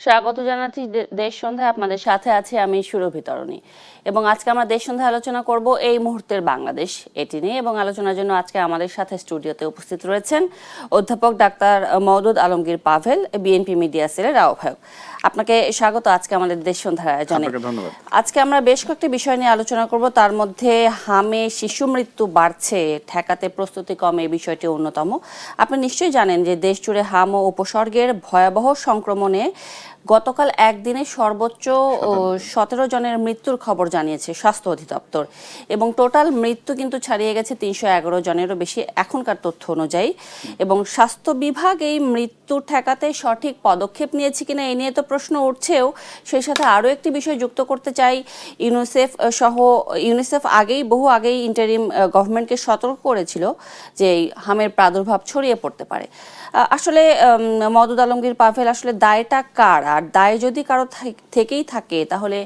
স্বাগত জানাচ্ছি দেশ সন্ধ্যায়। আপনাদের সাথে আছি আমি সুরভি তরণী, এবং আজকে আমরা দেশ সন্ধ্যায় আলোচনা করব এই মুহূর্তের বাংলাদেশ এটি নিয়ে। এবং আলোচনার জন্য আজকে আমাদের সাথে স্টুডিওতে উপস্থিত রয়েছেন অধ্যাপক doctor Moudud Alamgir Pavel, BNP media সেলের আহ্বায়ক। আপনাকে স্বাগত আজকে আমাদের দেশ সন্ধ্যার আয়োজনে। আজকে আমরা বেশ কয়েকটি বিষয় নিয়ে আলোচনা করব, তার মধ্যে হামে শিশু মৃত্যু বাড়ছে, ঠেকাতে প্রস্তুতি কম, এই বিষয়টি অন্যতম। আপনি নিশ্চয়ই জানেন যে দেশ জুড়ে হাম ও উপসর্গের ভয়াবহ সংক্রমণে গতকাল একদিনে সর্বোচ্চ 17 জনের মৃত্যুর খবর জানিয়েছে স্বাস্থ্য অধিদপ্তর, এবং টোটাল মৃত্যু কিন্তু ছাড়িয়ে গেছে 311 জনেরও বেশি এখনকার তথ্য অনুযায়ী। এবং স্বাস্থ্য বিভাগ এই মৃত্যু ঠেকাতে সঠিক পদক্ষেপ নিয়েছে কিনা এই নিয়ে তো প্রশ্ন উঠছেও। সেই সাথে আরও একটি বিষয় যুক্ত করতে চাই, ইউনিসেফ বহু আগেই ইন্টারিম গভর্নমেন্টকে সতর্ক করেছিল যে হামের প্রাদুর্ভাব ছড়িয়ে পড়তে পারে। আসলে মওদুদ আলমগীর পাভেল, আসলে দায়টা কার? আর দায় যদি কারো থেকেই থাকে তাহলে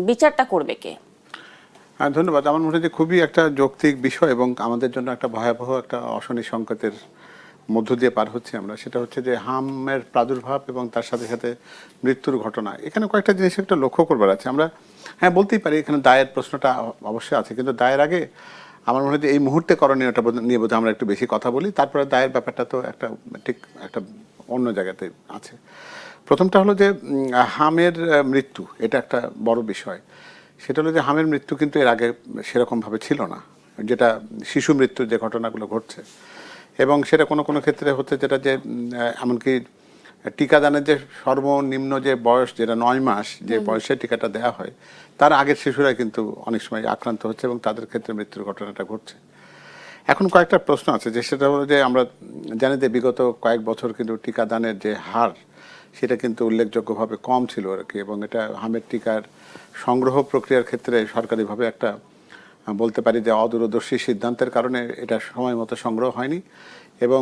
বিচারটা করবে কে? ধন্যবাদ। আমার মনে হয় যে খুবই একটা যৌক্তিক বিষয় এবং আমাদের জন্য একটা ভয়াবহ একটা অশনি সংকেতের মধ্য দিয়ে পার হচ্ছে আমরা। সেটা হচ্ছে যে হামের প্রাদুর্ভাব এবং তার সাথে সাথে মৃত্যুর ঘটনা। এখানে কয়েকটা জিনিস একটা লক্ষ্য করবার আছে। আমরা বলতেই পারি এখানে দায়ের প্রশ্নটা অবশ্যই আছে, কিন্তু দায়ের আগে আমার মনে হয় যে এই মুহূর্তে করণীয়টা নিয়ে বোধহয় আমরা একটু বেশি কথা বলি, তারপরে দায়ের ব্যাপারটা তো ঠিক একটা অন্য জায়গাতে আছে। প্রথমটা হলো যে হামের মৃত্যু, এটা একটা বড় বিষয়। সেটা হলো যে হামের মৃত্যু কিন্তু এর আগে সেরকমভাবে ছিল না, যেটা শিশু মৃত্যুর যে ঘটনাগুলো ঘটছে। এবং সেটা কোনো কোনো ক্ষেত্রে হচ্ছে যেটা যে এমনকি টিকাদানের যে সর্বনিম্ন যে বয়স, যেটা 9 মাস, যে বয়সে টিকাটা দেওয়া হয়, তার আগের শিশুরা কিন্তু অনেক সময় আক্রান্ত হচ্ছে এবং তাদের ক্ষেত্রে মৃত্যুর ঘটনাটা ঘটছে। এখন কয়েকটা প্রশ্ন আছে, যে সেটা হলো যে আমরা জানি যে বিগত কয়েক বছর কিন্তু টিকাদানের যে হার, সেটা কিন্তু উল্লেখযোগ্যভাবে কম ছিল আর কি। এবং এটা হামের টিকার সংগ্রহ প্রক্রিয়ার ক্ষেত্রে সরকারিভাবে একটা বলতে পারি যে অদূরদর্শী সিদ্ধান্তের কারণে এটা সময় মতো সংগ্রহ হয়নি। এবং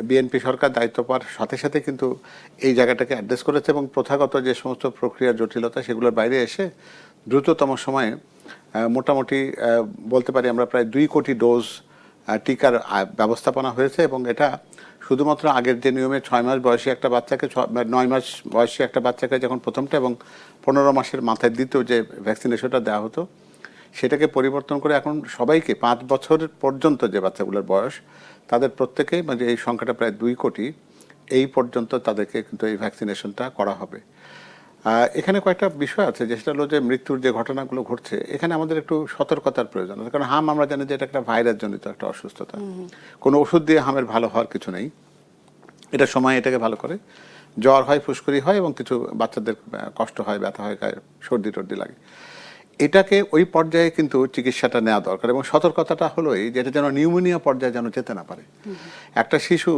বিএনপি সরকার দায়িত্ব পাওয়ার সাথে সাথে কিন্তু এই জায়গাটাকে অ্যাড্রেস করেছে এবং প্রথাগত যে সমস্ত প্রক্রিয়ার জটিলতা সেগুলোর বাইরে এসে দ্রুততম সময়ে মোটামুটি বলতে পারি আমরা প্রায় 2 কোটি ডোজ টিকার ব্যবস্থাপনা হয়েছে। এবং এটা শুধুমাত্র আগের যে নিয়মে 6 মাস বয়সী একটা বাচ্চাকে 9 মাস বয়সী একটা বাচ্চাকে যখন প্রথমটা এবং 15 মাসের মাথায় দ্বিতীয় যে ভ্যাকসিনেশনটা দেওয়া হতো, সেটাকে পরিবর্তন করে এখন সবাইকে 5 বছর পর্যন্ত যে বাচ্চাগুলোর বয়স, তাদের প্রত্যেকেই, মানে এই সংখ্যাটা প্রায় 2 কোটি, এই পর্যন্ত তাদেরকে কিন্তু এই ভ্যাকসিনেশনটা করা হবে। এখানে কয়েকটা বিষয় আছে, যে সেটা হলো যে মৃত্যুর যে ঘটনাগুলো ঘটছে, এখানে আমাদের একটু সতর্কতার প্রয়োজন আছে। কারণ হাম আমরা জানি যে এটা একটা ভাইরাস জনিত একটা অসুস্থতা। কোনো ওষুধ দিয়ে হামের ভালো হওয়ার কিছু নেই। এটা সময় এটাকে ভালো করে, জ্বর হয়, ফুসকুড়ি হয় এবং কিছু বাচ্চাদের কষ্ট হয়, ব্যথা হয়, গায়ে সর্দি টর্দি লাগে। এটাকে ওই পর্যায়ে কিন্তু চিকিৎসাটা নেওয়া দরকার। এবং সতর্কতাটা হলো এই, যে এটা যেন নিউমোনিয়া পর্যায়ে যেন যেতে না পারে। একটা শিশু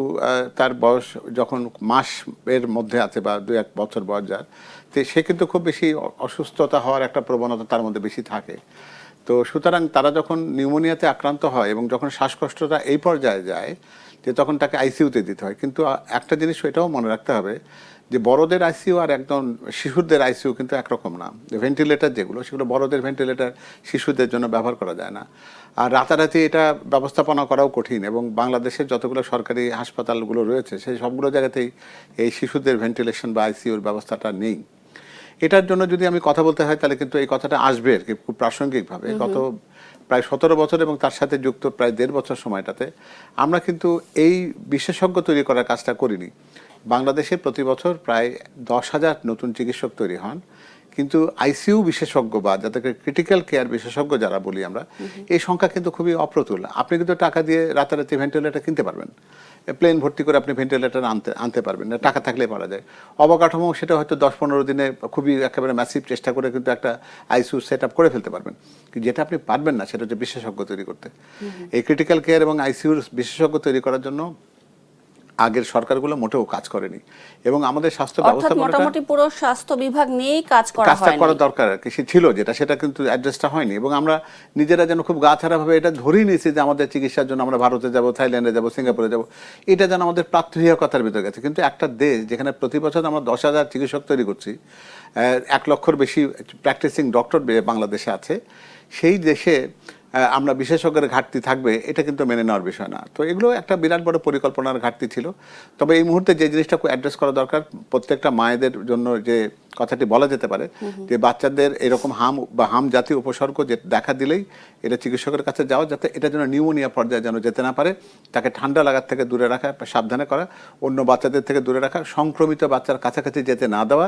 তার বয়স যখন মাসের মধ্যে আছে বা 2-1 বছর বয়স যার, তো সে কিন্তু খুব বেশি অসুস্থতা হওয়ার একটা প্রবণতা তার মধ্যে বেশি থাকে। তো সুতরাং তারা যখন নিউমোনিয়াতে আক্রান্ত হয় এবং যখন শ্বাসকষ্টটা এই পর্যায়ে যায়, যে তখন তাকে আইসিইউতে দিতে হয়। কিন্তু একটা জিনিস এটাও মনে রাখতে হবে যে বড়দের আইসিইউ আর একদম শিশুদের আইসিইউ কিন্তু একরকম না। ভেন্টিলেটার যেগুলো, সেগুলো বড়দের ভেন্টিলেটার শিশুদের জন্য ব্যবহার করা যায় না। আর রাতারাতি এটা ব্যবস্থাপনা করাও কঠিন। এবং বাংলাদেশের যতগুলো সরকারি হাসপাতালগুলো রয়েছে, সেই সবগুলো জায়গাতেই এই শিশুদের ভেন্টিলেশন বা আইসিইউর ব্যবস্থাটা নেই। এটার জন্য যদি আমি কথা বলতে হয়, তাহলে কিন্তু এই কথাটা আসবে আর কি খুব প্রাসঙ্গিকভাবে। গত প্রায় 17 বছর এবং তার সাথে যুক্ত প্রায় 1.5 বছর সময়টাতে আমরা কিন্তু এই বিশেষজ্ঞ তৈরি করার কাজটা করিনি। বাংলাদেশে প্রতি বছর প্রায় 10,000 নতুন চিকিৎসক তৈরি হন, কিন্তু আইসিইউ বিশেষজ্ঞ বা যাদেরকে ক্রিটিক্যাল কেয়ার বিশেষজ্ঞ যারা বলি আমরা, এই সংখ্যা কিন্তু খুবই অপ্রতুল। আপনি কিন্তু টাকা দিয়ে রাতারাতি ভেন্টিলেটর কিনতে পারবেন, প্লেন ভর্তি করে আপনি ভেন্টিলেটর আনতে পারবেন না, টাকা থাকলে পারা যায়। অবকাঠামো সেটা হয়তো 10-15 দিনে খুবই একেবারে ম্যাসিভ চেষ্টা করে কিন্তু একটা আইসিইউ সেট আপ করে ফেলতে পারবেন। যেটা আপনি পারবেন না সেটা হচ্ছে বিশেষজ্ঞ তৈরি করতে। এই ক্রিটিক্যাল কেয়ার এবং আইসিইউর বিশেষজ্ঞ তৈরি করার জন্য আগের সরকারগুলো মোটেও কাজ করেনি। এবং আমাদের স্বাস্থ্য ব্যবস্থা মোটামুটি পুরো স্বাস্থ্য বিভাগ নিয়েই কাজটা করা দরকার আর কি ছিল, সেটা কিন্তু অ্যাড্রেসটা হয়নি। এবং আমরা নিজেরা যেন খুব গা ছাড়া ভাবে এটা ধরেই নিয়েছি যে আমাদের চিকিৎসার জন্য আমরা ভারতে যাব, থাইল্যান্ডে যাব, সিঙ্গাপুরে যাব, এটা যেন আমাদের প্রাত্যহিকতার ভিতরে গেছে। কিন্তু একটা দেশ যেখানে প্রতি বছর আমরা 10,000 চিকিৎসক তৈরি করছি, 1 লক্ষর বেশি প্র্যাকটিসিং ডক্টর বাংলাদেশে আছে, সেই দেশে আমরা বিশেষজ্ঞের ঘাটতি থাকবে, এটা কিন্তু মেনে নেওয়ার বিষয় না। তো এগুলো একটা বিরাট বড় পরিকল্পনার ঘাটতি ছিল। তবে এই মুহূর্তে যে জিনিসটা অ্যাড্রেস করা দরকার, প্রত্যেকটা মায়েদের জন্য যে কথাটি বলা যেতে পারে যে বাচ্চাদের এরকম হাম বা হাম জাতীয় উপসর্গ যে দেখা দিলেই এটা চিকিৎসকের কাছে যাওয়া, যাতে এটা যেন নিউমোনিয়া পর্যায়ে যেন যেতে না পারে, তাকে ঠান্ডা লাগার থেকে দূরে রাখা, সাবধানে করা, অন্য বাচ্চাদের থেকে দূরে রাখা, সংক্রমিত বাচ্চার কাছাকাছি যেতে না দেওয়া,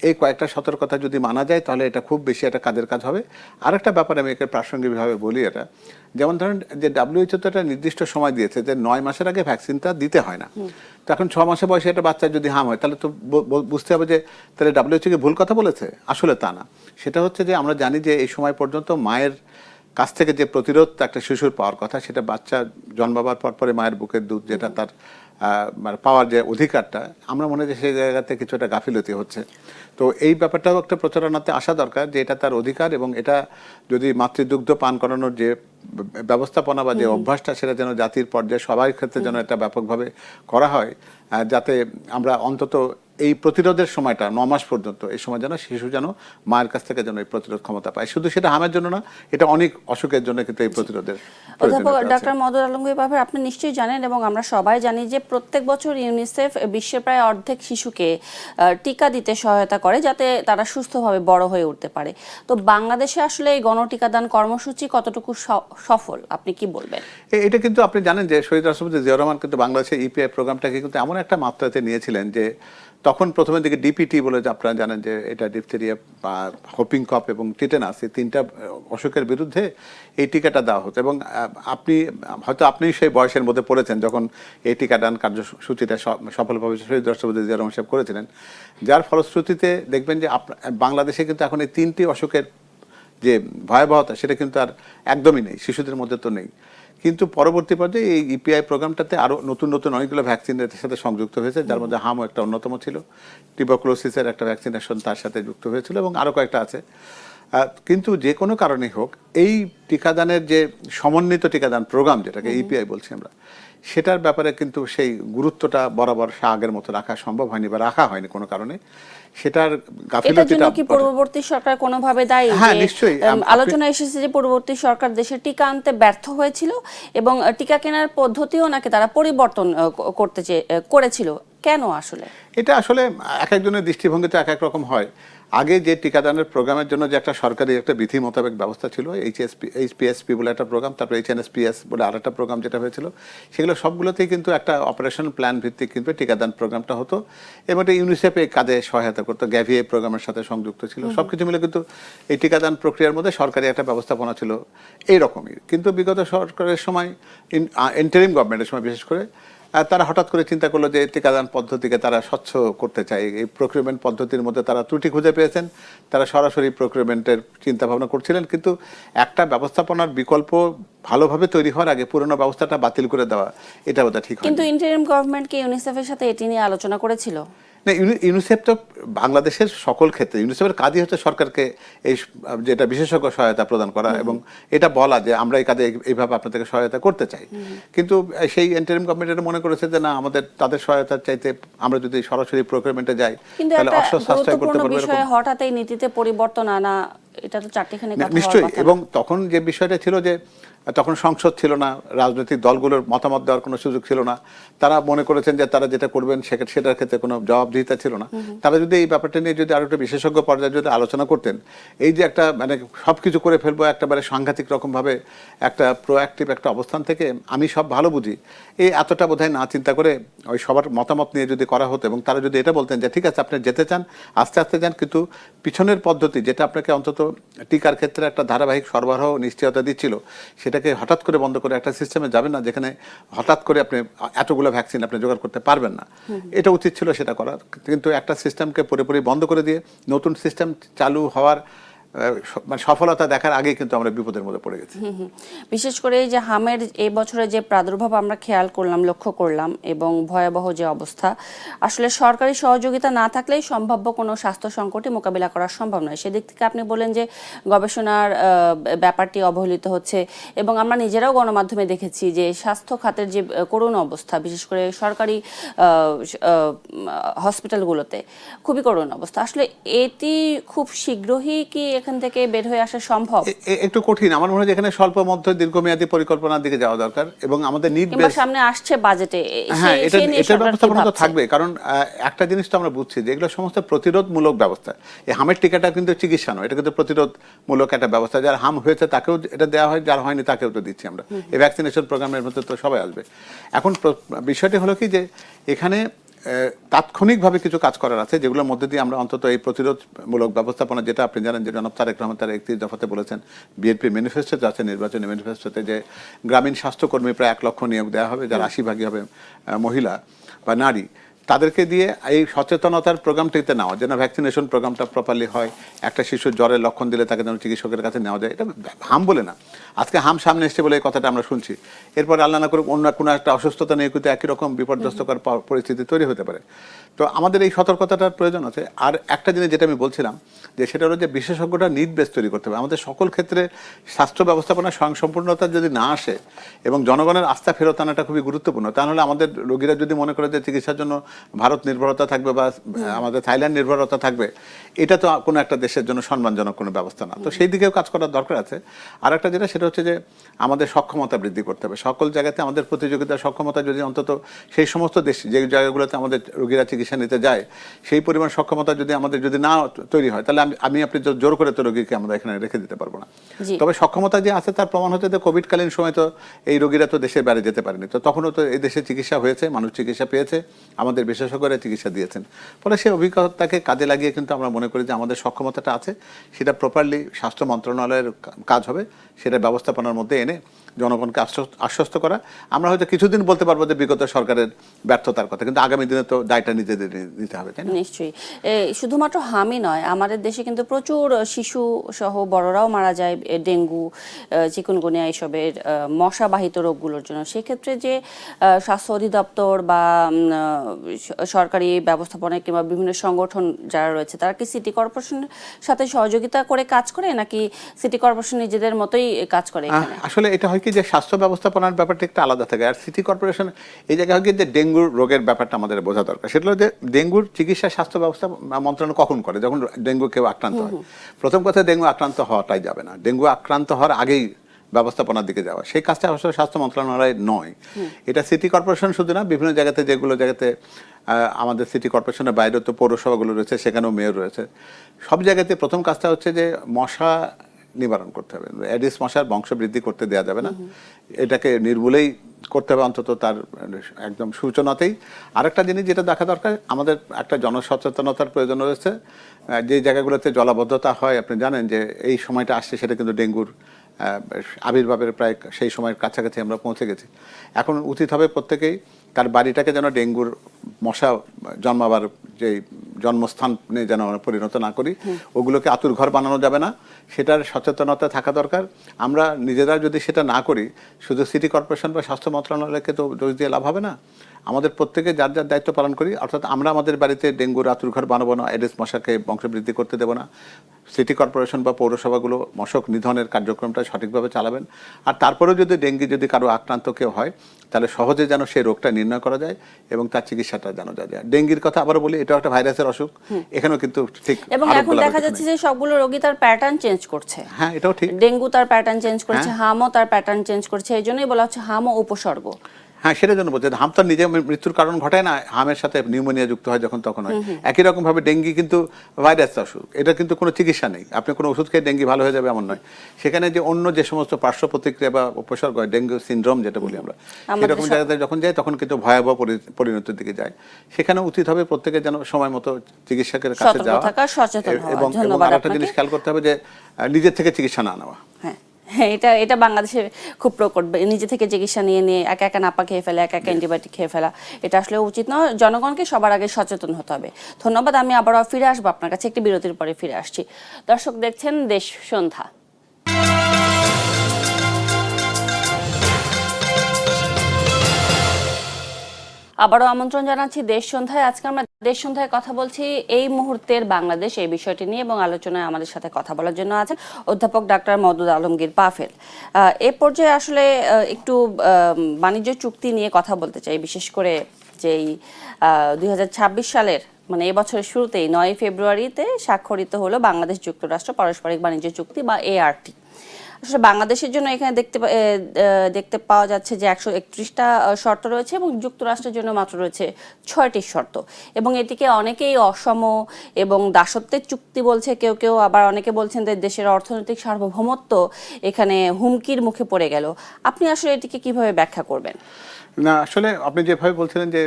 এই কয়েকটা সতর্কতা যদি মানা যায় তাহলে এটা খুব বেশি একটা কাজের কাজ হবে। আরেকটা ব্যাপার আমি একে প্রাসঙ্গিকভাবে বলি, এটা যেমন ধরেন যে WHO তো একটা নির্দিষ্ট সময় দিয়েছে যে 9 মাসের আগে ভ্যাকসিনটা দিতে হয় না। তো এখন 6 মাসে বয়সে একটা বাচ্চা যদি হাম হয় তাহলে তো বুঝতে হবে যে তাহলে WHO কি ভুল কথা বলেছে? আসলে তা না। সেটা হচ্ছে যে আমরা জানি যে এই সময় পর্যন্ত মায়ের কাছ থেকে যে প্রতিরোধ একটা শিশুর পাওয়ার কথা, সেটা বাচ্চা জন্মাবার পরে মায়ের বুকের দুধ যেটা তার মানে পাওয়ার যে অধিকারটা, আমরা মনে হয় যে সেই জায়গাতে কিছু একটা গাফিলতি হচ্ছে। তো এই ব্যাপারটাও একটা প্রচারণাতে আসা দরকার যে এটা তার অধিকার, এবং এটা যদি মাতৃদুগ্ধ পান করানোর যে ব্যবস্থাপনা বা যে অভ্যাসটা, সেটা যেন জাতির পর্যায়ে সবার ক্ষেত্রে যেন এটা ব্যাপকভাবে করা হয়, যাতে আমরা অন্তত এই প্রতিরোধের সময়টা 9 মাস পর্যন্ত, এই সময় যেন শিশু যেন মায়ের কাছ থেকে যেন এই প্রতিরোধ ক্ষমতা পায়। শুধু সেটা হামের জন্য না, এটা অনেক অসুখের জন্য কিন্তু এই প্রতিরোধের অধ্যাপক ডক্টর মওদুদ আলমগীর ব্যাপারে আপনি নিশ্চয়ই জানেন, এবং আমরা সবাই জানি যে প্রত্যেক বছর ইউনিসেফ বিশ্বের প্রায় অর্ধেক শিশুকে টিকা দিতে সহায়তা করে যাতে তারা সুস্থভাবে বড় হয়ে উঠতে পারে। তো বাংলাদেশে আসলে এই গণটিকাদান কর্মসূচি কতটুকু সফল, আপনি কি বলবেন? এটা কিন্তু আপনি জানেন যে শহীদ রাষ্ট্রপতি জিয়াউর রহমান কিন্তু বাংলাদেশের ইপিআই প্রোগ্রামটাকে কিন্তু এমন একটা মাত্রাতে নিয়েছিলেন যে তখন প্রথমের দিকে ডিপিটি বলে, যে আপনারা জানেন যে এটা ডিপথেরিয়া, হোপিং কফ এবং টিটেনাস, এই 3টা অসুখের বিরুদ্ধে এই টিকাটা দেওয়া হতো। এবং আপনি সেই বয়সের মধ্যে পড়েছেন যখন এই টিকাদান কার্যসূচিটা সফলভাবে শহীদ রাষ্ট্রপতি জিয়াউর রহমান সাহেব করেছিলেন, যার ফলশ্রুতিতে দেখবেন যে বাংলাদেশে কিন্তু এখন এই 3টি অসুখের যে ভয়াবহতা সেটা কিন্তু আর একদমই নেই, শিশুদের মধ্যে তো নেই। কিন্তু পরবর্তী পর্যায়ে এই ইপিআই প্রোগ্রামটাতে আরও নতুন নতুন অনেকগুলো ভ্যাকসিনের সাথে সংযুক্ত হয়েছে, যার মধ্যে হামও একটা অন্যতম ছিল, টিউবারকুলোসিসের একটা ভ্যাকসিনেশন তার সাথে যুক্ত হয়েছিল, এবং আরও কয়েকটা আছে। কিন্তু যে কোনো কারণেই হোক, এই টিকাদানের যে সমন্বিত টিকাদান প্রোগ্রাম, যেটাকে ইপিআই বলছি আমরা, সেটার ব্যাপারে কিন্তু সেই গুরুত্বটা বরাবর আগের মতো রাখা সম্ভব হয়নি বা রাখা হয়নি কোনো কারণে। সেটার গাফিলতিটা কি পূর্ববর্তী সরকার কোনোভাবে দায়ী? হ্যাঁ, নিশ্চয়ই আলোচনা এসেছে যে পূর্ববর্তী সরকার দেশের টিকা আনতে ব্যর্থ হয়েছিল এবং টিকা কেনার পদ্ধতিও নাকি তারা পরিবর্তন করেছিল। কেন আসলে? এটা আসলে এক একজনের দৃষ্টিভঙ্গিতে এক এক রকম হয়। আগে যে টিকাদানের প্রোগ্রামের জন্য যে একটা সরকারি একটা বিধি মোতাবেক ব্যবস্থা ছিল, এইচপিএসপি বলে একটা প্রোগ্রাম, তারপর এইচএনএসপিএস বলে আরেকটা প্রোগ্রাম যেটা হয়েছিল, সেগুলো সবগুলোতেই কিন্তু একটা অপারেশন প্ল্যান ভিত্তিক কিন্তু টিকাদান প্রোগ্রামটা হতো, এবং এটা ইউনিসেফ এই কাজে সহায়তা করতো, গ্যাভি এই প্রোগ্রামের সাথে সংযুক্ত ছিল। সবকিছু মিলে কিন্তু এই টিকাদান প্রক্রিয়ার মধ্যে সরকারি একটা ব্যবস্থাপনা ছিল এইরকমই। কিন্তু বিগত সরকারের সময়, ইন্টারিম গভর্নমেন্টের সময় বিশেষ করে, তারা হঠাৎ করে চিন্তা করলো যে টিকাদান পদ্ধতিকে তারা স্বচ্ছ করতে চায়। এই প্রক্রিয়মেন্ট পদ্ধতির মধ্যে তারা ত্রুটি খুঁজে পেয়েছেন, তারা সরাসরি প্রক্রিয়মেন্টের চিন্তা ভাবনা করছিলেন, কিন্তু একটা ব্যবস্থাপনার বিকল্প ভালোভাবে তৈরি হওয়ার আগে পুরনো ব্যবস্থাটা বাতিল করে দেওয়া, এটা বোধহয় ঠিক হয়। কিন্তু ইন্টারিম গভর্নমেন্ট কি ইউনিসেফের সাথে এটি নিয়ে আলোচনা করেছিল? না, ইউনিসেফ তো বাংলাদেশের সকল ক্ষেত্রে, ইউনিসেফের কাজই হচ্ছে সরকারকে এই যেটা বিশেষজ্ঞ সহায়তা প্রদান করা এবং এটা বলা যে আমরা এই কাজে এইভাবে আপনাদেরকে সহায়তা করতে চাই। কিন্তু সেই ইন্টারিম গভর্নমেন্ট মনে করেছে যে না, আমাদের তাদের সহায়তার চাইতে আমরা যদি সরাসরি প্রক্রিয়মেন্টে যাই তাহলে অস্বাস্থ্য করতে পারবে। হঠাৎ এই নীতিতে পরিবর্তন আনা, এটা তো চারটিখানি কথা। নিশ্চয়ই, এবং তখন যে বিষয়টা ছিল যে তখন সংসদ ছিল না, রাজনৈতিক দলগুলোর মতামত দেওয়ার কোনো সুযোগ ছিল না, তারা মনে করেছেন যে তারা যেটা করবেন সেটার ক্ষেত্রে কোনো জবাবদিহিতা ছিল না। তারা যদি এই ব্যাপারটা নিয়ে যদি আরো একটা বিশেষজ্ঞ পর্যায়ে যদি আলোচনা করতেন, এই যে একটা মানে সবকিছু করে ফেলবো একেবারে সাংঘাতিক রকম ভাবে একটা প্রোঅ্যাক্টিভ একটা অবস্থান থেকে, আমি সব ভালো বুঝি, এই এতটা বোধহয় না চিন্তা করে ওই সবার মতামত নিয়ে যদি করা হতো, এবং তারা যদি এটা বলতেন যে ঠিক আছে আপনি যেতে চান আস্তে আস্তে যান, কিন্তু পিছনের পদ্ধতি যেটা আপনাকে অন্তত টিকার ক্ষেত্রে একটা ধারাবাহিক সরবরাহ নিশ্চয়তা দিচ্ছিল, সেটাকে হঠাৎ করে বন্ধ করে একটা সিস্টেমে যাবেন না যেখানে হঠাৎ করে আপনি এতগুলো ভ্যাকসিন আপনি জোগাড় করতে পারবেন না। এটা উচিত ছিল সেটা করার, কিন্তু একটা সিস্টেমকে পুরোপুরি বন্ধ করে দিয়ে নতুন সিস্টেম চালু হওয়ার সফলতা দেখার আগে কিন্তু আমরা বিপদের মধ্যে পড়ে গেছি। বিশেষ করে এই যে হামের এই বছরে যে প্রাদুর্ভাব আমরা খেয়াল করলাম, লক্ষ্য করলাম, এবং ভয়াবহ যে অবস্থা, আসলে সরকারি সহযোগিতা না থাকলেই সম্ভাব্য কোনো স্বাস্থ্য সংকটই মোকাবিলা করা সম্ভব নয়। সেদিক থেকে আপনি বলেন যে গবেষণার ব্যাপারটি অবহেলিত হচ্ছে, এবং আমরা নিজেরাও গণমাধ্যমে দেখেছি যে স্বাস্থ্য খাতের যে করুণ অবস্থা, বিশেষ করে সরকারি হসপিটালগুলোতে খুবই করুণ অবস্থা। আসলে এটি খুব শীঘ্রই কি এখান থেকে বের হয়ে আসা সম্ভব? একটু কঠিন আমার মনে হয়, এখানে স্বল্প মধ্য দীর্ঘমেয়াদী পরিকল্পনার দিকে যাওয়া দরকার এবং আমাদের নিড কিংবা বেস। সামনে আসছে বাজেটে, হ্যাঁ, সেই নিয়ে এটার সরকার কি ব্যবস্থাপনা তো ভাবছে? থাকবে, কারণ একটা জিনিস তো আমরা বুঝছি যে এগুলো সমস্ত প্রতিরোধমূলক ব্যবস্থা। এই হামের টিকাটা কিন্তু চিকিৎসা নয়, এটা কিন্তু প্রতিরোধমূলক একটা ব্যবস্থা। যার হাম হয়েছে তাকেও এটা দেওয়া হয়, যার হয়নি তাকেও তো দিচ্ছি আমরা। এই ভ্যাকসিনেশন প্রোগ্রামের মধ্যে তো সবাই আসবে। এখন বিষয়টি হলো কি যে এখানে তাৎক্ষণিকভাবে কিছু কাজ করার আছে, যেগুলোর মধ্যে দিয়ে আমরা অন্তত এই প্রতিরোধমূলক ব্যবস্থাপনা, যেটা আপনি জানেন যে জনাব তারেক রহমান তার 31 দফাতে বলেছেন, বিএনপি ম্যানিফেস্টোতে আছে, নির্বাচনী ম্যানিফেস্টোতে, যে গ্রামীণ স্বাস্থ্যকর্মী প্রায় 1 লক্ষ নিয়োগ দেওয়া হবে, যার 80 হবে মহিলা বা নারী। তাদেরকে দিয়ে এই সচেতনতার প্রোগ্রামটিতে নেওয়া, যেন ভ্যাকসিনেশন প্রোগ্রামটা প্রপারলি হয়। একটা শিশুর জ্বরের লক্ষণ দিলে তাকে যেন চিকিৎসকের কাছে নেওয়া যায়। এটা হাম বলে না, আজকে হাম সামনে এসছে বলে এই কথাটা আমরা শুনছি, এরপর আল্লাহ না করুক অন্য কোনো একটা অসুস্থতা নিয়ে কিন্তু একই রকম বিপর্যস্তকর পরিস্থিতি তৈরি হতে পারে। তো আমাদের এই সতর্কতাটার প্রয়োজন আছে। আর একটা জিনিস যেটা আমি বলছিলাম, যে সেটা হলো যে বিশেষজ্ঞটা নিড বেস তৈরি করতে হবে। আমাদের সকল ক্ষেত্রে স্বাস্থ্য ব্যবস্থাপনা স্বয়ংসম্পূর্ণতা যদি না আসে এবং জনগণের আস্থা ফেরত আনাটা খুবই গুরুত্বপূর্ণ। তাহলে আমাদের রোগীরা যদি মনে করে যে চিকিৎসার জন্য ভারত নির্ভরতা থাকবে বা আমাদের থাইল্যান্ড নির্ভরতা থাকবে, এটা তো কোনো একটা দেশের জন্য সম্মানজনক কোনো ব্যবস্থা না। তো সেই দিকেও কাজ করার দরকার আছে। আর একটা যেটা, সেটা হচ্ছে যে আমাদের সক্ষমতা বৃদ্ধি করতে হবে। সকল জায়গাতে আমাদের প্রতিযোগিতার সক্ষমতা যদি অন্তত সেই সমস্ত দেশ, যে জায়গাগুলোতে আমাদের রোগীরা চিকিৎসা নিতে যায়, সেই পরিমাণ সক্ষমতা যদি আমাদের যদি না তৈরি হয়, তাহলে আমি আপনি জোর করে তো রোগীকে আমরা এখানে রেখে দিতে পারবো না। তবে সক্ষমতা যে আছে তার প্রমাণ হচ্ছে যে কোভিডকালীন সময় তো এই রোগীরা তো দেশের বাইরে যেতে পারেনি, তো তখনও তো এই দেশে চিকিৎসা হয়েছে, মানুষ চিকিৎসা পেয়েছে, আমাদের বিশেষজ্ঞরা চিকিৎসা দিয়েছেন। ফলে সেই অভিজ্ঞতাকে কাজে লাগিয়ে কিন্তু আমরা মনে করি যে আমাদের সক্ষমতাটা আছে, সেটা প্রপারলি স্বাস্থ্য মন্ত্রণালয়ের কাজ হবে, সেটা ব্যবস্থাপনার মধ্যে এনে জনগণকে আশ্বস্ত করা। আমরা হয়তো কিছুদিন বলতে পারবো যে বিগত সরকারের ব্যর্থতার কথা, কিন্তু আগামী দিনে তো দায়টা নিজেদের নিতে হবে, তাই না? নিশ্চয়ই। শুধুমাত্র হামই নয়, আমাদের দেশে কিন্তু প্রচুর শিশু সহ বড়রাও মারা যায় ডেঙ্গু, চিকুনগুনিয়া এইসবের মশাবাহিত রোগগুলোর জন্য। সেক্ষেত্রে যে স্বাস্থ্য অধিদপ্তর বা সরকারি ব্যবস্থাপনায় কিংবা বিভিন্ন সংগঠন যারা রয়েছে, তারা কি সিটি কর্পোরেশনের সাথে সহযোগিতা করে কাজ করে, নাকি সিটি কর্পোরেশন নিজেদের মতোই কাজ করে এখানে? আসলে এটা হয় কি যে স্বাস্থ্য ব্যবস্থাপনার ব্যাপারটা একটু আলাদা থাকে। আর সিটি কর্পোরেশন এই জায়গায় হয় কি যে ডেঙ্গুর রোগের ব্যাপারটা আমাদের বোঝা দরকার। সেটা হলো যে ডেঙ্গুর চিকিৎসা স্বাস্থ্য ব্যবস্থা মন্ত্রণালয় কখন করে, যখন ডেঙ্গু কেউ আক্রান্ত হয়। প্রথম কথা, ডেঙ্গু আক্রান্ত হওয়াটাই যাবে না, ডেঙ্গু আক্রান্ত হওয়ার আগেই ব্যবস্থাপনার দিকে যাওয়া, সেই কাজটা আসলে স্বাস্থ্য মন্ত্রণালয় নয়। এটা সিটি কর্পোরেশন শুধু না, বিভিন্ন জায়গাতে যেগুলো জায়গাতে আমাদের সিটি কর্পোরেশনের বাইরে তো পৌরসভাগুলো রয়েছে, সেখানেও মেয়র রয়েছে, সব জায়গাতে প্রথম কাজটা হচ্ছে যে মশা নিবারণ করতে হবে। অ্যাডিস মশার বংশ বৃদ্ধি করতে দেওয়া যাবে না, এটাকে নির্মূলেই করতে হবে, অন্তত তার একদম সূচনাতেই। আরেকটা জিনিস যেটা দেখা দরকার, আমাদের একটা জনসচেতনতার প্রয়োজন রয়েছে। যে জায়গাগুলোতে জলাবদ্ধতা হয়, আপনি জানেন যে এই সময়টা আসছে, সেটা কিন্তু ডেঙ্গুর আবির্ভাবের প্রায় সেই সময়ের কাছাকাছি আমরা পৌঁছে গেছি। এখন উচিত হবে প্রত্যেকেই তার বাড়িটাকে যেন ডেঙ্গুর মশা জন্মাবার যে জন্মস্থানে যেন আমরা পরিণত না করি, ওগুলোকে আতুর ঘর বানানো যাবে না, সেটার সচেতনতা থাকা দরকার। আমরা নিজেরা যদি সেটা না করি, শুধু সিটি কর্পোরেশন বা স্বাস্থ্য মন্ত্রণালয়কে তো দোষ দিয়ে লাভ হবে না। আমাদের প্রত্যেকে যার যার দায়িত্ব পালন করি, অর্থাৎ আমরা আমাদের বাড়িতে ডেঙ্গুর আতুর ঘর বানাবো না, এডিস মশাকে বংশবৃদ্ধি করতে দেবো না। সিটি কর্পোরেশন বা পৌরসভাগুলো মশক নিধনের কার্যক্রমটা সঠিকভাবে চালাবেন। আর তারপরেও যদি ডেঙ্গি কারো আক্রান্ত কেউ হয়, তাহলে সহজে যেন সেই রোগটা নির্ণয় করা যায় এবং তার চিকিৎসাটা যেন যায়। ডেঙ্গির কথা আবারও বলি, এটা একটা ভাইরাসের অসুখ, এখানেও কিন্তু ঠিক। এবং এখন দেখা যাচ্ছে যে সবগুলো রোগী তার প্যাটার্ন চেঞ্জ করছে। হ্যাঁ, এটাও ঠিক। ডেঙ্গু তার প্যাটার্ন চেঞ্জ করছে, হামও তার প্যাটার্ন চেঞ্জ করছে, এই জন্যই বলা হচ্ছে হামও উপসর্গ। হ্যাঁ, সেটার জন্য বলছে হাম তো নিজে মৃত্যুর কারণ ঘটায় না, হামের সাথে নিউমোনিয়া যুক্ত হয় যখন তখন হয়। একই রকম ভাবে ডেঙ্গি কিন্তু ভাইরাস অসুখ, এটা কিন্তু কোনো চিকিৎসা নেই, আপনি কোনো ওষুধ খেয়ে ডেঙ্গি ভালো হয়ে যাবে এমন নয়। সেখানে যে অন্য যে সমস্ত পার্শ্ব প্রতিক্রিয়া বা উপসর্গ হয়, ডেঙ্গু সিনড্রোম যেটা বলি আমরা, সেরকম জায়গাতে যখন যায় তখন কিন্তু ভয়াবহ পরিণতির দিকে যায়। সেখানে উচিত হবে প্রত্যেকের যেন সময় মতো চিকিৎসকের কাছে যাওয়া এবং আরেকটা জিনিস খেয়াল করতে হবে যে নিজের থেকে চিকিৎসা না নেওয়া। হ্যাঁ, এটা বাংলাদেশে খুব প্রকট, নিজে থেকে চিকিৎসা নিয়ে একা একা নাপা খেয়ে ফেলা, একা একা অ্যান্টিবায়োটিক খেয়ে ফেলা, এটা আসলে উচিত নয়। জনগণকে সবার আগে সচেতন হতে হবে। ধন্যবাদ। আমি আবারও ফিরে আসবো আপনার কাছে, একটি বিরতির পরে ফিরে আসছি। দর্শক দেখছেন দেশ সন্ধ্যা। আবারও আমন্ত্রণ জানাচ্ছি দেশ সন্ধ্যায়। আজকে আমরা দেশ সন্ধ্যায় কথা বলছি এই মুহূর্তের বাংলাদেশ, এই বিষয়টি নিয়ে, এবং আলোচনায় আমাদের সাথে কথা বলার জন্য আছেন অধ্যাপক ডাক্তার মওদুদ আলমগীর পাফেল। এ পর্যায়ে আসলে একটু বাণিজ্য চুক্তি নিয়ে কথা বলতে চাই, বিশেষ করে যেই 2026 সালের মানে এবছরের শুরুতেই 9 ফেব্রুয়ারিতে স্বাক্ষরিত হলো বাংলাদেশ যুক্তরাষ্ট্র পারস্পরিক বাণিজ্য চুক্তি বা এআরটি। আসলে বাংলাদেশের জন্য এখানে দেখতে পাওয়া যাচ্ছে যে 131টা শর্ত রয়েছে এবং যুক্তরাষ্ট্রের জন্য মাত্র রয়েছে 6টি শর্ত, এবং এটিকে অনেকেই অসম এবং দাসত্বের চুক্তি বলছে, কেউ কেউ আবার অনেকে বলছেন যে দেশের অর্থনৈতিক সার্বভৌমত্ব এখানে হুমকির মুখে পড়ে গেল। আপনি আসলে এটিকে কিভাবে ব্যাখ্যা করবেন? না, আসলে আপনি যেভাবে বলছিলেন যে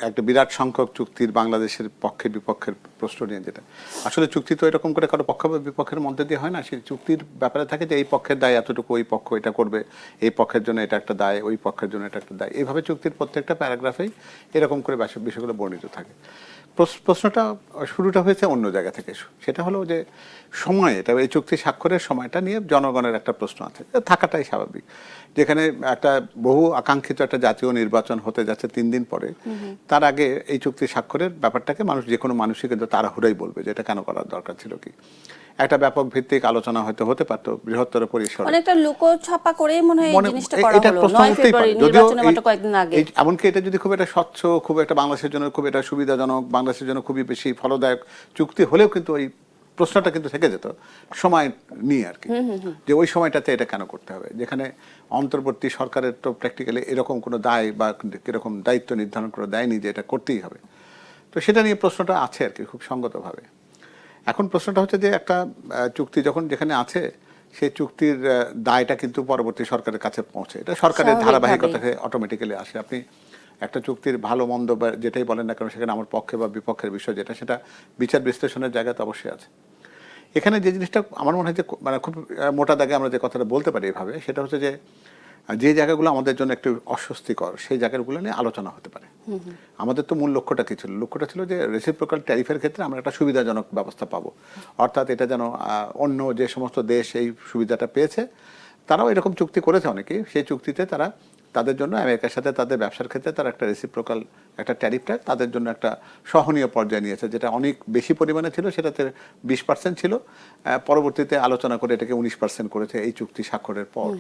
একটা বিরাট সংখ্যক চুক্তির বাংলাদেশের পক্ষে বিপক্ষের প্রশ্ন নিয়ে, যেটা আসলে চুক্তি তো এরকম করে কারো পক্ষ বা বিপক্ষের মধ্যে দিয়ে হয় না। সেই চুক্তির ব্যাপারে থাকে যে এই পক্ষের দায় এতটুকু, ওই পক্ষ এটা করবে, এই পক্ষের জন্য এটা একটা দায়, ওই পক্ষের জন্য এটা একটা দায়। এইভাবে চুক্তির প্রত্যেকটা প্যারাগ্রাফেই এরকম করে বিষয়গুলো বর্ণিত থাকে। প্রশ্নটা শুরুটা হয়েছে অন্য জায়গা থেকে, সেটা হলো যে সময়, এটা এই চুক্তি স্বাক্ষরের সময়টা নিয়ে জনগণের একটা প্রশ্ন আছে, থাকাটাই স্বাভাবিক। যেখানে একটা বহু আকাঙ্ক্ষিত একটা জাতীয় নির্বাচন হতে যাচ্ছে 3 দিন পরে, তার আগে এই চুক্তি স্বাক্ষরের ব্যাপারটাকে মানুষ, যে কোনো মানুষই কিন্তু তাড়াহুড়াই বলবে যে এটা কেন করার দরকার ছিল কি। একটা ব্যাপক ভিত্তিক আলোচনা হয়তো হতে পারতো বৃহত্তর পরিসরে, অনেকটা লুকোছাপা করেই মনে হয় এই জিনিসটা করা হলো 9 ফেব্রুয়ারি নির্বাচনের মাত্র কয়েকদিন আগে। এমনকি এটা যদি খুব একটা স্বচ্ছ, খুব একটা বাংলাদেশের জন্য খুব একটা সুবিধাজনক, বাংলাদেশের জন্য খুবই বেশি ফলদায়ক চুক্তি হলেও কিন্তু ওই প্রশ্নটা কিন্তু থেকে যেত সময় নিয়ে আর কি, যে ওই সময়টাতে এটা কেন করতে হবে, যেখানে অন্তর্বর্তী সরকারের তো প্র্যাকটিক্যালি এরকম কোনো দায় বা কিরকম দায়িত্ব নির্ধারণ করে দেয়নি যে এটা করতেই হবে। তো সেটা নিয়ে প্রশ্নটা আছে আর কি, খুব সঙ্গতভাবে। এখন প্রশ্নটা হচ্ছে যে একটা চুক্তি যখন যেখানে আছে, সেই চুক্তির দায়টা কিন্তু পরবর্তী সরকারের কাছে পৌঁছে, এটা সরকারের ধারাবাহিকতাকে অটোমেটিক্যালি আসে। আপনি একটা চুক্তির ভালো মন্দ বা যেটাই বলেন না কেন, সেখানে আমার পক্ষে বা বিপক্ষের বিষয় যেটা, সেটা বিচার বিশ্লেষণের জায়গা তো অবশ্যই আছে। এখানে যে জিনিসটা আমার মনে হয় যে মানে খুব মোটা দাগে আমরা যে কথাটা বলতে পারি এভাবে, সেটা হচ্ছে যে যে জায়গাগুলো আমাদের জন্য একটু অস্বস্তিকর, সেই জায়গাগুলো নিয়ে আলোচনা হতে পারে। আমাদের তো মূল লক্ষ্যটা কি ছিল? লক্ষ্যটা ছিল যে রেসিপ্রোকাল ট্যারিফের ক্ষেত্রে আমরা একটা সুবিধাজনক ব্যবস্থা পাবো, অর্থাৎ এটা যেন অন্য যে সমস্ত দেশ এই সুবিধাটা পেয়েছে, তারাও এরকম চুক্তি করেছে অনেকেই, সেই চুক্তিতে তারা তাদের জন্য আমেরিকার সাথে তাদের ব্যবসার ক্ষেত্রে তারা একটা রেসিপ্রোকাল একটা ট্যারিফটা তাদের জন্য একটা সহনীয় পর্যায়ে নিয়েছে, যেটা অনেক বেশি পরিমাণে ছিল, সেটাতে 20% ছিল, পরবর্তীতে আলোচনা করে এটাকে 19% করেছে এই চুক্তি স্বাক্ষরের পর।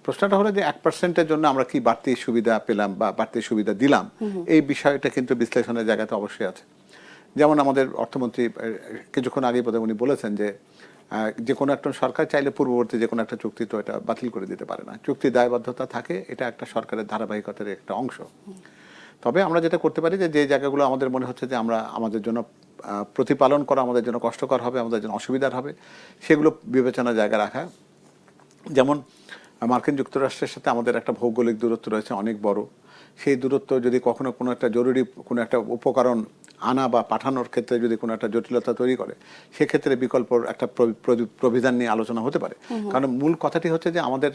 প্রশ্নটা হলো যে 1%-এর জন্য আমরা কি বাড়তি সুবিধা পেলাম বা বাড়তি সুবিধা দিলাম, এই বিষয়টা কিন্তু বিশ্লেষণের জায়গাতে অবশ্যই আছে। যেমন আমাদের অর্থমন্ত্রী কিছুক্ষণ আগেই বোধহয় উনি বলেছেন যে যে কোনো একটা সরকার চাইলে পূর্ববর্তী যে কোনো একটা চুক্তি তো এটা বাতিল করে দিতে পারে না, চুক্তি দায়বদ্ধতা থাকে, এটা একটা সরকারের ধারাবাহিকতার একটা অংশ। তবে আমরা যেটা করতে পারি যে যে জায়গাগুলো আমাদের মনে হচ্ছে যে আমরা আমাদের জন্য প্রতিপালন করা আমাদের জন্য কষ্টকর হবে, আমাদের জন্য অসুবিধার হবে, সেগুলো বিবেচনার জায়গা রাখা। যেমন মার্কিন যুক্তরাষ্ট্রের সাথে আমাদের একটা ভৌগোলিক দূরত্ব রয়েছে অনেক বড়, সেই দূরত্ব যদি কখনো কোনো একটা জরুরি কোনো একটা উপকরণ আনা বা পাঠানোর ক্ষেত্রে যদি কোনো একটা জটিলতা তৈরি করে, সেক্ষেত্রে বিকল্প একটা প্রবিধান নিয়ে আলোচনা হতে পারে। কারণ মূল কথাটি হচ্ছে যে আমাদের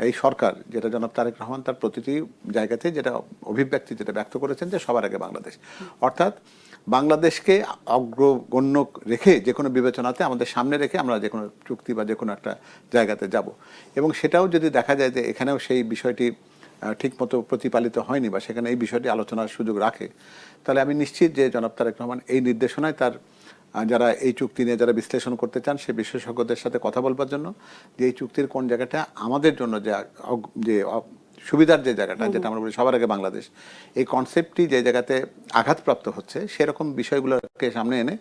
এই সরকার, যেটা জনাব তারেক রহমান তার প্রতিটি জায়গাতে যেটা অভিব্যক্তি যেটা ব্যক্ত করেছেন, যে সবার আগে বাংলাদেশ, অর্থাৎ বাংলাদেশকে অগ্রগণ্য রেখে যে কোনো বিবেচনাতে আমাদের সামনে রেখে আমরা যে কোনো চুক্তি বা যে কোনো একটা জায়গাতে যাব। এবং সেটাও যদি দেখা যায় যে এখানেও সেই বিষয়টি ঠিকমতো প্রতিপালিত হয়নি বা সেখানে এই বিষয়টি আলোচনার সুযোগ রাখে, তাহলে আমি নিশ্চিত যে জনাব তারেক রহমান এই নির্দেশনায় তার যারা এই চুক্তি নিয়ে যারা বিশ্লেষণ করতে চান, সে বিশেষজ্ঞদের সাথে কথা বলবার জন্য, যে এই চুক্তির কোন জায়গাটা আমাদের জন্য যে সুবিধার যে জায়গাটা, যেটা আমরা বলি সবার আগে বাংলাদেশ, এই কনসেপ্টটি যে জায়গাতে আঘাতপ্রাপ্ত হচ্ছে, সেরকম বিষয়গুলোকে সামনে এনে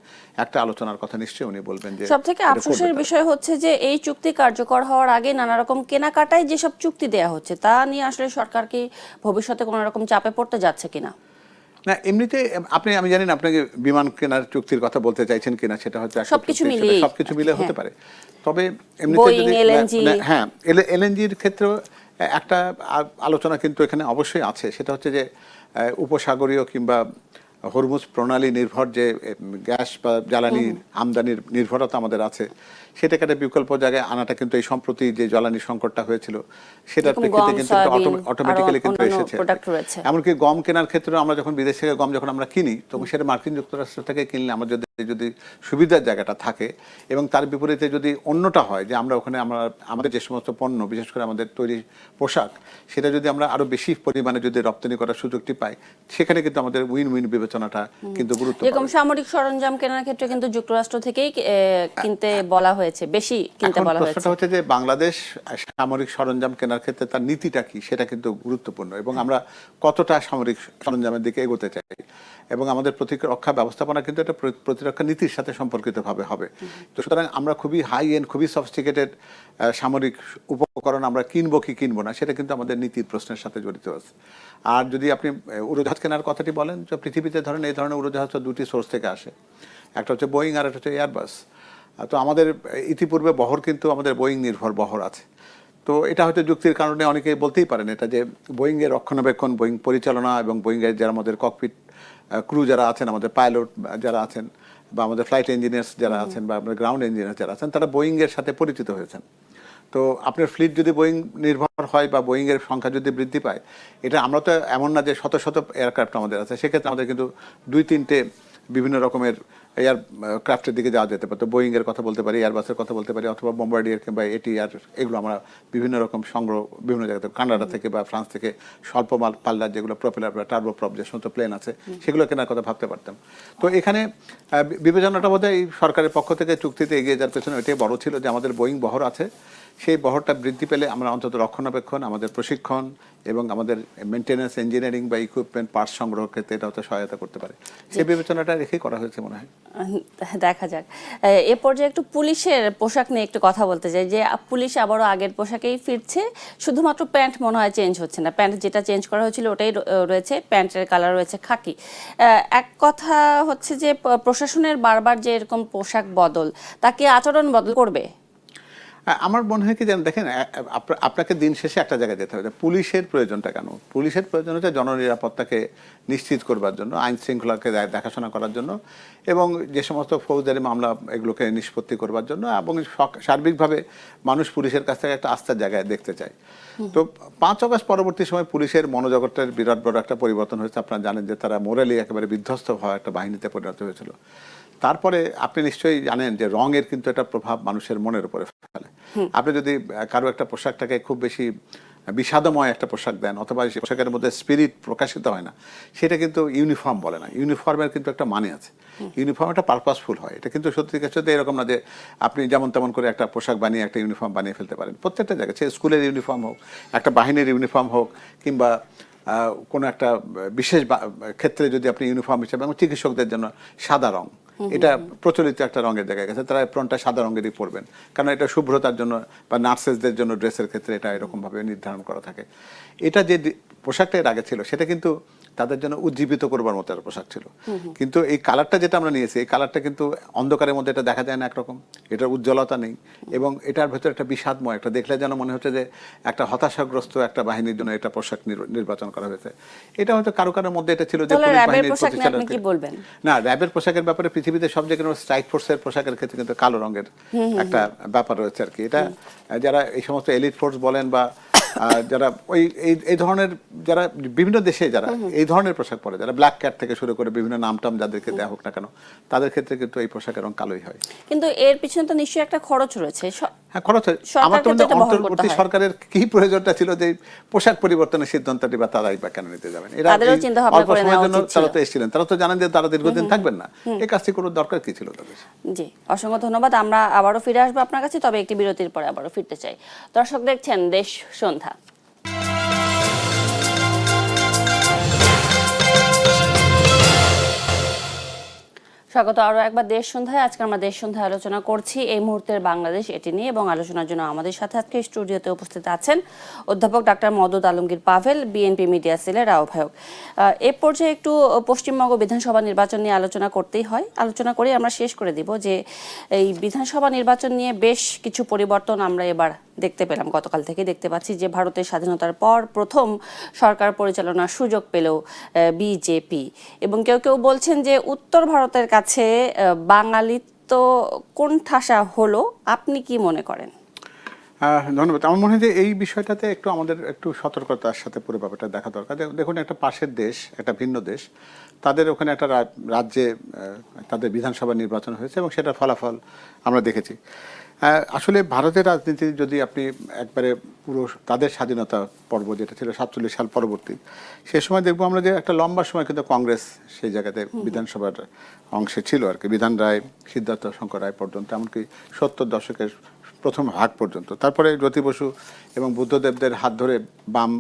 একটা আলোচনার কথা নিশ্চয়ই উনি বলবেন। যে সবথেকে আফসোসের বিষয় হচ্ছে যে এই চুক্তি কার্যকর হওয়ার আগে নানা রকম কেনাকাটায় যেসব চুক্তি দেয়া হচ্ছে, তা নিয়ে আসলে সরকার কি ভবিষ্যতে কোনো রকম চাপে পড়তে যাচ্ছে কিনা? না, এমনিতে আমি জানি না আপনাকে বিমান কেনার চুক্তির কথা বলতে চাইছেন কিনা, সেটা হচ্ছে সবকিছু মিলে হতে পারে। তবে এমনিতে যদি হ্যাঁ, এলএনজির ক্ষেত্রেও একটা আলোচনা কিন্তু এখানে অবশ্যই আছে, সেটা হচ্ছে যে উপসাগরীয় কিংবা হরমুজ প্রণালী নির্ভর যে গ্যাস বা জ্বালানি আমদানির নির্ভরতা আমাদের আছে, সেটাকে একটা বিকল্প জায়গায় আনাটা কিন্তু এই সম্প্রতি যে জ্বালানি সংকটটা হয়েছিল, সেটার প্রেক্ষিতে কিন্তু অটোমেটিক্যালি কিন্তু এসেছে। এমনকি গম কেনার ক্ষেত্রে আমরা যখন বিদেশ থেকে গম যখন আমরা কিনি, তখন সেটা মার্কিন যুক্তরাষ্ট্র থেকে কিনলে আমাদের যদি সুবিধার জায়গাটা থাকে, এবং তার বিপরীতে যদি অন্যটা হয় যে আমরা ওখানে আমাদের যে সমস্ত পণ্য, বিশেষ করে আমাদের তৈরি পোশাক, সেটা যদি আমরা আরো বেশি পরিমাণে যদি রপ্তানি করার সুযোগটি পাই, সেখানে কিন্তু আমাদের উইন উইন বিবেচনাটা কিন্তু গুরুত্ব। এরকম সামরিক সরঞ্জাম কেনার ক্ষেত্রে কিন্তু যুক্তরাষ্ট্র থেকেই কিনতে বলা হয়েছে, বেশি কিনতে বলা হয়েছে। প্রশ্নটা হচ্ছে যে বাংলাদেশ সামরিক সরঞ্জাম কেনার ক্ষেত্রে তার নীতিটা কি, সেটা কিন্তু গুরুত্বপূর্ণ, এবং আমরা কতটা সামরিক সরঞ্জামের দিকে এগোতে চাই। এবং আমাদের প্রতিরক্ষা ব্যবস্থাপনা কিন্তু একটা প্রতিরক্ষা নীতির সাথে সম্পর্কিতভাবে হবে। তো সুতরাং আমরা খুবই হাই এন্ড, খুবই সফিস্টিকেটেড সামরিক উপকরণ আমরা কিনবো কি কিনবো না, সেটা কিন্তু আমাদের নীতির প্রশ্নের সাথে জড়িত আছে। আর যদি আপনি উড়োজাহাজ কেনার কথাটি বলেন, তো পৃথিবীতে ধরেন এই ধরনের উড়োজাহাজ তো দুটি সোর্স থেকে আসে, একটা হচ্ছে বোয়িং আর একটা হচ্ছে এয়ারবাস। তো আমাদের ইতিপূর্বে বহর কিন্তু আমাদের বোয়িং নির্ভর বহর আছে। তো এটা হয়তো যুক্তির কারণে অনেকে বলতেই পারেন এটা যে বোয়িংয়ের রক্ষণাবেক্ষণ, বোয়িং পরিচালনা এবং বোয়িংয়ের যারা আমাদের ককপিট ক্রু যারা আছেন, আমাদের পাইলট যারা আছেন, বা আমাদের ফ্লাইট ইঞ্জিনিয়ার্স যারা আছেন, বা আমাদের গ্রাউন্ড ইঞ্জিনিয়ার্স যারা আছেন, তারা বোয়িংয়ের সাথে পরিচিত হয়েছেন। তো আপনার ফ্লিট যদি বোয়িং নির্ভর হয় বা বোয়িংয়ের সংখ্যা যদি বৃদ্ধি পায়, এটা আমরা তো এমন না যে শত শত এয়ারক্রাফট আমাদের আছে, সেক্ষেত্রে আমাদের কিন্তু 2-3টে বিভিন্ন রকমের এয়ারক্রাফটের দিকে যাওয়া যেতে পারে। তো বোয়িংয়ের কথা বলতে পারি, এয়ারবাসের কথা বলতে পারি, অথবা বোম্বার্ডিয়ার কিংবা এটিআর, এগুলো আমরা বিভিন্ন রকম সংগ্রহ বিভিন্ন জায়গাতে, কানাডা থেকে বা ফ্রান্স থেকে স্বল্প পাল্লার যেগুলো প্রপেলার বা টার্বোপ্রপ যে সমস্ত প্লেন আছে, সেগুলো কেনার কথা ভাবতে পারতাম। তো এখানে বিবেচনাটা বোধহয় এই সরকারের পক্ষ থেকে চুক্তিতে এগিয়ে যাওয়ার পেছনে এটাই বড় ছিল যে আমাদের বোয়িং বহর আছে, সেই বহরটা বৃদ্ধি পেলে আমরা অন্তত রক্ষণাবেক্ষণ, আমাদের প্রশিক্ষণ এবং আমাদের মেনটেন্যান্স, ইঞ্জিনিয়ারিং বা ইকুইপমেন্ট পার্টস সংগ্রহ ক্ষেত্রে এটা হয়তো সহায়তা করতে পারে। সেই বিবেচনাটা রেখেই করা হয়েছে মনে হয়। দেখা যাক। এ পর্যায়ে একটু পুলিশের পোশাক নিয়ে একটু কথা বলতে চাই, যে পুলিশ আবারও আগের পোশাকেই ফিরছে, শুধুমাত্র প্যান্ট মনে হয় চেঞ্জ হচ্ছে না, প্যান্ট যেটা চেঞ্জ করা হয়েছিল ওটাই রয়েছে, প্যান্টের কালার রয়েছে খাকি। এক কথা হচ্ছে যে প্রশাসনের বারবার যে এরকম পোশাক বদল, তাকে আচরণ বদল করবে। আমার মনে হয় কি জানেন, দেখেন আপনাকে দিন শেষে একটা জায়গায় যেতে হবে, পুলিশের প্রয়োজনটা কেন? পুলিশের প্রয়োজন হচ্ছে জননিরাপত্তাকে নিশ্চিত করবার জন্য, আইন শৃঙ্খলাকে দেখাশোনা করার জন্য, এবং যে সমস্ত ফৌজদারি মামলা এগুলোকে নিষ্পত্তি করবার জন্য, এবং সার্বিকভাবে মানুষ পুলিশের কাছ থেকে একটা আস্থার জায়গায় দেখতে চায়। তো 5 অগস্ট পরবর্তী সময় পুলিশের মনোজগতের বিরাট বড় একটা পরিবর্তন হয়েছে। আপনারা জানেন যে তারা মোরালি একেবারে বিধ্বস্ত হওয়া একটা বাহিনীতে পরিণত হয়েছিল। তারপরে আপনি নিশ্চয়ই জানেন যে রঙের কিন্তু একটা প্রভাব মানুষের মনের উপরে ফেলে। আপনি যদি কারো একটা পোশাকটাকে খুব বেশি বিষাদময় একটা পোশাক দেন, অথবা সেই পোশাকের মধ্যে স্পিরিট প্রকাশিত হয় না, সেটা কিন্তু ইউনিফর্ম বলে না। ইউনিফর্মের কিন্তু একটা মানে আছে, ইউনিফর্ম একটা পারপাসফুল হয়। এটা কিন্তু সত্যিকার সত্যি এরকম না যে আপনি যেমন তেমন করে একটা পোশাক বানিয়ে একটা ইউনিফর্ম বানিয়ে ফেলতে পারেন। প্রত্যেকটা জায়গায়, সে স্কুলের ইউনিফর্ম হোক, একটা বাহিনীর ইউনিফর্ম হোক, কিংবা কোনো একটা বিশেষ ক্ষেত্রে যদি আপনি ইউনিফর্ম হিসেবে, এবং চিকিৎসকদের জন্য সাদা রং, এটা প্রচলিত একটা রঙের জায়গায় গেছে, তারা এপ্রনটা সাদা রঙেরই পরবেন, কারণ এটা শুভ্রতার জন্য, বা নার্সেসদের জন্য ড্রেসের ক্ষেত্রে এটা এরকমভাবে নির্ধারণ করা থাকে। এটা যে পোশাকটা এর আগে ছিল, সেটা কিন্তু তাদের জন্য উজ্জীবিত করবার মতো একটা পোশাক ছিল। কিন্তু এই কালারটা যেটা আমরা নিয়েছি, এই কালারটা কিন্তু অন্ধকারের মধ্যে এটা দেখা যায় না একরকম, এটার উজ্জ্বলতা নেই, এবং এটার ভেতরে একটা বিষাদময়, একটা দেখলে যেন মনে হচ্ছে যে একটা হতাশাগ্রস্ত একটা বাহিনীর জন্য এটা পোশাক নির্বাচন করা হয়েছে। এটা হয়তো কারো কারোর মধ্যে এটা ছিল যে না, র্যাবের পোশাকের ব্যাপারে পৃথিবীতে সব জায়গায় স্ট্রাইক ফোর্সের পোশাকের ক্ষেত্রে কিন্তু কালো রঙের একটা ব্যাপার রয়েছে আর কি। এটা যারা এই সমস্ত এলিট ফোর্স বলেন, বা যারা এই ধরনের, যারা বিভিন্ন দেশে যারা এই ধরনের পোশাক পরে, যারা ব্ল্যাক ক্যাট থেকে শুরু করে বিভিন্ন নামটাম যাদেরকে দেওয়া হোক না কেন, তাদের ক্ষেত্রে কিন্তু এই পোশাকের রং কালোই হয়। কিন্তু এর পিছনে তো নিশ্চয়ই একটা খরচ রয়েছে। হ্যাঁ, খরচ হয়। আমার তো অন্তর্বর্তী সরকারের কি প্রয়োজনটা ছিল যে পোশাক পরিবর্তনের সিদ্ধান্তটি, বা তারাই বা কেন নিতে যাবেন? এরা অল্প সময়ের জন্য তারা তো এসেছিলেন, তারা তো জানেন যে তারা দীর্ঘদিন থাকবেন না, এই কাজটি করার দরকার কি ছিল তাদের? জি, অসংখ্য ধন্যবাদ। আমরা আবারও ফিরে আসবো আপনার কাছে, তবে একটি বিরতির পরে আবারও ফিরতে চাই। দর্শক দেখছেন দেশ সন্ধ্যা। স্বাগত আরও একবার দেশ সন্ধ্যায়। আজকে আমরা দেশ সন্ধ্যায় আলোচনা করছি এই মুহূর্তের বাংলাদেশ এটি নিয়ে, এবং আলোচনার জন্য আমাদের সাথে আজকে স্টুডিওতে উপস্থিত আছেন অধ্যাপক doctor Moudud Alamgir Pavel, BNP media সেলের আহ্বায়ক। এ পর্যায়ে একটু পশ্চিমবঙ্গ বিধানসভা নির্বাচন নিয়ে আলোচনা করতেই হয়। আলোচনা করে আমরা শেষ করে দিব যে এই বিধানসভা নির্বাচন নিয়ে বেশ কিছু পরিবর্তন আমরা এবার দেখতে পেলাম। গতকাল থেকে দেখতে পাচ্ছি যে ভারতের স্বাধীনতার পর প্রথম সরকার পরিচালনার সুযোগ পেল বিজেপি, এবং কেউ কেউ বলছেন যে উত্তর ভারতের কাছে বাঙালিত্ব কোণঠাসা হলো। আপনি কি মনে করেন? ধন্যবাদ। আমার মনে হয় যে এই বিষয়টাতে একটু আমাদের একটু সতর্কতার সাথে পুরো ব্যাপারটা দেখা দরকার। দেখুন, একটা পাশের দেশ, একটা ভিন্ন দেশ, তাদের ওখানে একটা রাজ্যে তাদের বিধানসভা নির্বাচন হয়েছে, এবং সেটার ফলাফল আমরা দেখেছি। আসলে ভারতের রাজনীতি যদি আপনি একবারে পুরো তাদের স্বাধীনতা পর্ব যেটা ছিল 47 সাল পরবর্তী, সে সময় দেখবো আমরা যে একটা লম্বা সময় কিন্তু কংগ্রেস সেই জায়গাতে বিধানসভার অংশে ছিল আর কি। বিধান রায়, সিদ্ধার্থ শঙ্কর রায় পর্যন্ত, এমনকি 70 দশকের প্রথম ভাগ পর্যন্ত। তারপরে জ্যোতি বসু এবং বুদ্ধদেবদের হাত ধরে বাম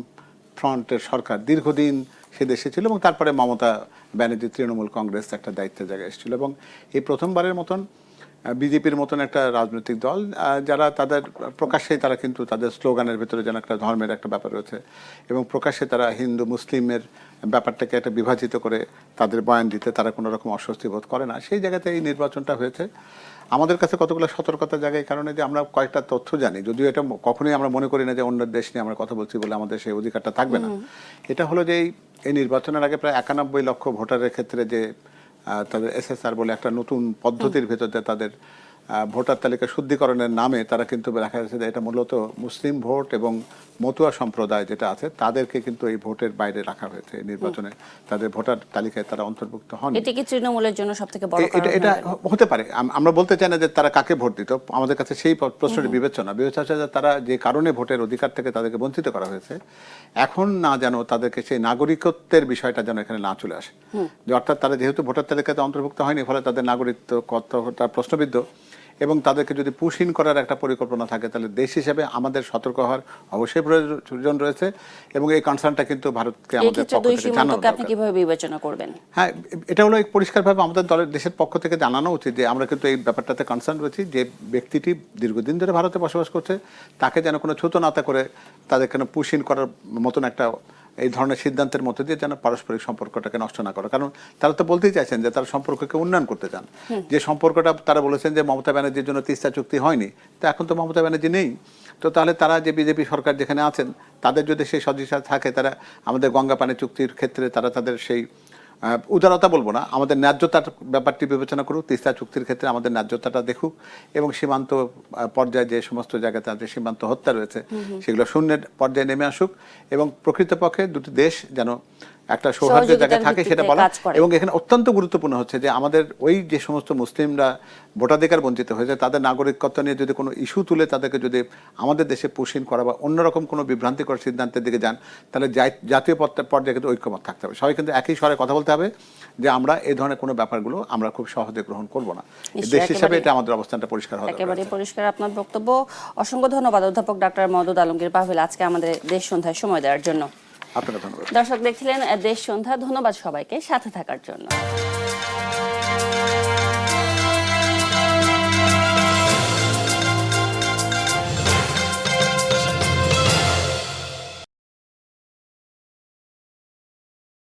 ফ্রন্টের সরকার দীর্ঘদিন সে দেশে ছিল এবং তারপরে মমতা ব্যানার্জি তৃণমূল কংগ্রেস একটা দায়িত্বের জায়গায় এসেছিল এবং এই প্রথমবারের মতন বিজেপির মতন একটা রাজনৈতিক দল যারা তাদের প্রকাশ্যে তারা কিন্তু তাদের স্লোগানের ভেতরে যেন একটা ধর্মের একটা ব্যাপার রয়েছে এবং প্রকাশ্যে তারা হিন্দু মুসলিমের ব্যাপারটাকে একটা বিভাজিত করে তাদের বয়ান দিতে তারা কোনো রকম অস্বস্তি বোধ করে না, সেই জায়গাতে এই নির্বাচনটা হয়েছে। আমাদের কাছে কতগুলো সতর্কতার জায়গায় কারণে যে আমরা কয়েকটা তথ্য জানি, যদিও এটা কখনোই আমরা মনে করি না যে অন্য দেশ নিয়ে আমরা কথা বলছি বলে আমাদের সেই অধিকারটা থাকবে না। এটা হলো যে এই নির্বাচনের আগে প্রায় 91 লক্ষ ভোটারের ক্ষেত্রে যে তাদের এসএসআর বলে একটা নতুন পদ্ধতির ভেতর দিয়ে তাদের ভোটার তালিকা শুদ্ধিকরণের নামে তারা কিন্তু দেখা যাচ্ছে যে এটা মূলত মুসলিম ভোট এবং মতুয়া সম্প্রদায় যেটা আছে তাদেরকে কিন্তু এই ভোটের বাইরে রাখা হয়েছে। এই নির্বাচনে তাদের ভোটার তালিকায় তারা অন্তর্ভুক্ত হন। এটা কি তৃণমূলের জন্য সবথেকে বড় কারণ? এটা হতে পারে, আমরা বলতে চাই না যে তারা কাকে ভোট দিত, আমাদের কাছে সেই প্রশ্নটি বিবেচনা হচ্ছে যে তারা যে কারণে ভোটের অধিকার থেকে তাদেরকে বঞ্চিত করা হয়েছে এখন না যেন তাদেরকে সেই নাগরিকত্বের বিষয়টা যেন এখানে না চলে আসে, যে অর্থাৎ তারা যেহেতু ভোটার তালিকাতে অন্তর্ভুক্ত হয়নি ফলে তাদের নাগরিকত্ব কতটা প্রশ্নবিদ্ধ এবং তাদেরকে যদি পুশইন করার একটা পরিকল্পনা থাকে তাহলে দেশ হিসেবে আমাদের সতর্ক হওয়ার অবশ্যই প্রয়োজন রয়েছে এবং এই কনসার্নটা কিন্তু ভারতকে আমাদের পক্ষ থেকে জানানো দরকার। আপনি কিভাবে বিবেচনা করবেন? হ্যাঁ, এটা হলো পরিষ্কারভাবে আমাদের দলের দেশের পক্ষ থেকে জানানো উচিত যে আমরা কিন্তু এই ব্যাপারটাতে কনসার্ন রয়েছি যে ব্যক্তিটি দীর্ঘদিন ধরে ভারতে বসবাস করছে তাকে যেন কোনো ছোট নাতা করে তাদের কেন পুশইন করার মতন একটা এই ধরনের সিদ্ধান্তের মধ্যে দিয়ে যেন পারস্পরিক সম্পর্কটাকে নষ্ট না করে, কারণ তারা তো বলতেই চাইছেন যে তারা সম্পর্ককে উন্নয়ন করতে চান। যে সম্পর্কটা তারা বলেছেন যে মমতা ব্যানার্জির জন্য তিস্তা চুক্তি হয়নি, তো এখন তো মমতা ব্যানার্জি নেই, তো তাহলে তারা যে বিজেপি সরকার যেখানে আছেন তাদের যদি সেই সদিচ্ছা থাকে তারা আমাদের গঙ্গা পানি চুক্তির ক্ষেত্রে তারা তাদের সেই উদারতা বলবো না, আমাদের ন্যায্যতার ব্যাপারটি বিবেচনা করুক, তিস্তা চুক্তির ক্ষেত্রে আমাদের ন্যায্যতাটা দেখুক এবং সীমান্ত পর্যায়ে যে সমস্ত জায়গাতে আছে সীমান্ত হত্যা রয়েছে সেগুলো শূন্যের পর্যায়ে নেমে আসুক এবং প্রকৃতপক্ষে দুটি দেশ যেন একটা সৌহার্দ্যের জায়গায় থাকে সেটা বলা। এবং এখানে অত্যন্ত গুরুত্বপূর্ণ হচ্ছে যে আমাদের ওই যে সমস্ত মুসলিমরা ভোটাধিকার বঞ্চিত হয়েছে তাদের নাগরিকত্ব নিয়ে যদি কোনো ইস্যু তুলে তাদেরকে যদি আমাদের দেশে পুশইন করা বা অন্যরকম কোনো বিভ্রান্তিকর সিদ্ধান্তের দিকে যান তাহলে জাতীয় পর্যায়ে কিন্তু ঐক্যমত থাকতে হবে, সবাই কিন্তু একই স্বরে কথা বলতে হবে যে আমরা এই ধরনের কোনো ব্যাপারগুলো আমরা খুব সহজে গ্রহণ করব না। দেশ হিসাবে এটা আমাদের অবস্থানটা পরিষ্কার হবে। একেবারে পরিষ্কার আপনার বক্তব্য। অসংখ্য ধন্যবাদ অধ্যাপক ডাক্তার মওদুদ আলমগীর পাভেল আজকে আমাদের দেশ সন্ধ্যায় সময় দেওয়ার জন্য। আপনাকে ধন্যবাদ। দর্শক দেখছিলেন দেশ সন্ধ্যা, ধন্যবাদ সবাইকে সাথে থাকার জন্য।